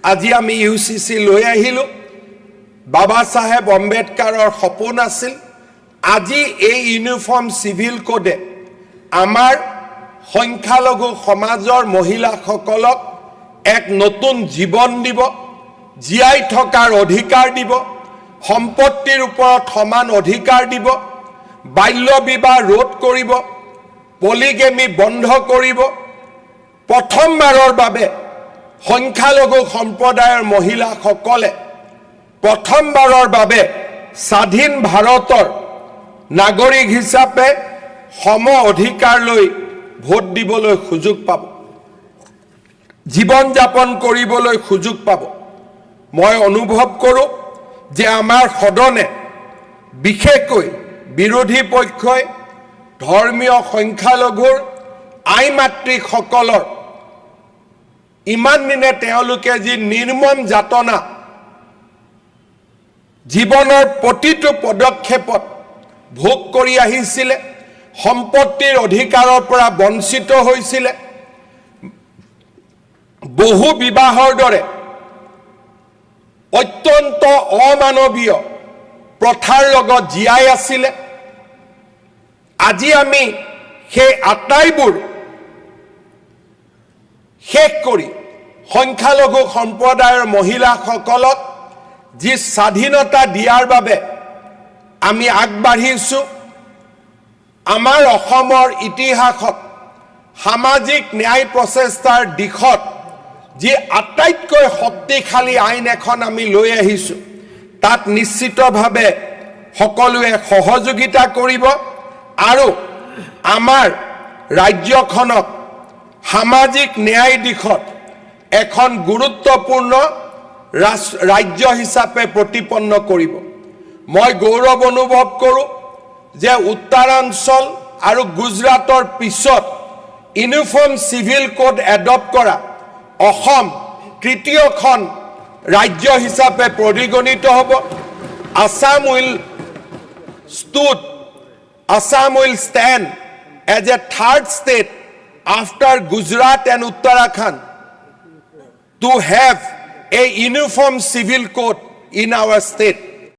আজি আমি UCC লৈ আহিলো বাবা সাহেব আম্বেদকাৰৰ সপোন আছিল আজি এই ইউনিফৰ্ম সিভিল কোডে আমাৰ সংখ্যালঘু সমাজৰ মহিলাসকলক এক নতুন জীৱন দিব জীয়াই থকাৰ অধিকাৰ দিব সম্পত্তিৰ ওপৰত সমান অধিকাৰ দিব বাল্য বিবাহ ৰোধ কৰিব পলিগেমি বন্ধ কৰিব প্ৰথমবাৰৰ বাবে সংখ্যালঘু সম্প্ৰদায়ৰ মহিলাসকলে প্ৰথমবাৰৰ বাবে স্বাধীন ভাৰতৰ নাগৰিক হিচাপে সম অধিকাৰ লৈ ভোট দিবলৈ সুযোগ পাব জীৱন যাপন কৰিবলৈ সুযোগ পাব মই অনুভৱ কৰোঁ যে আমাৰ সদনে বিশেষকৈ বিৰোধী পক্ষই ধৰ্মীয় সংখ্যালঘুৰ আই মাতৃসকলৰ ইমান দিনে তেওঁলোকে যি নিৰ্মম যাতনা জীৱনৰ প্ৰতিটো পদক্ষেপত ভোগ কৰি আহিছিলে সম্পত্তিৰ অধিকাৰৰ পৰা বঞ্চিত হৈছিলে বহু বিবাহৰ দৰে অত্যন্ত অমানৱীয় প্ৰথাৰ লগত জীয়াই আছিলে আজি আমি সেই আটাইবোৰ শেষ কৰি সংখ্যালঘু সম্প্ৰদায়ৰ মহিলাসকলক যি স্বাধীনতা দিয়াৰ বাবে আমি আগবাঢ়িছো আমাৰ অসমৰ ইতিহাসত সামাজিক ন্যায় প্ৰচেষ্টাৰ দিশত যি আটাইতকৈ শক্তিশালী আইন এখন আমি লৈ আহিছো তাত নিশ্চিতভাৱে সকলোৱে সহযোগিতা কৰিব আৰু আমাৰ ৰাজ্যখনক সামাজিক ন্যায় দিশত এখন গুৰুত্বপূৰ্ণ ৰাজ্য হিচাপে প্ৰতিপন্ন কৰিব মই গৌৰৱ অনুভৱ কৰোঁ যে উত্তৰাঞ্চল আৰু গুজৰাটৰ পিছত ইউনিফৰ্ম সিভিল কোড এডপ্ট কৰা অসম তৃতীয়খন ৰাজ্য হিচাপে পৰিগণিত হ'ব Assam will stand as a third state after Gujarat and Uttarakhand to have a uniform civil code in our state.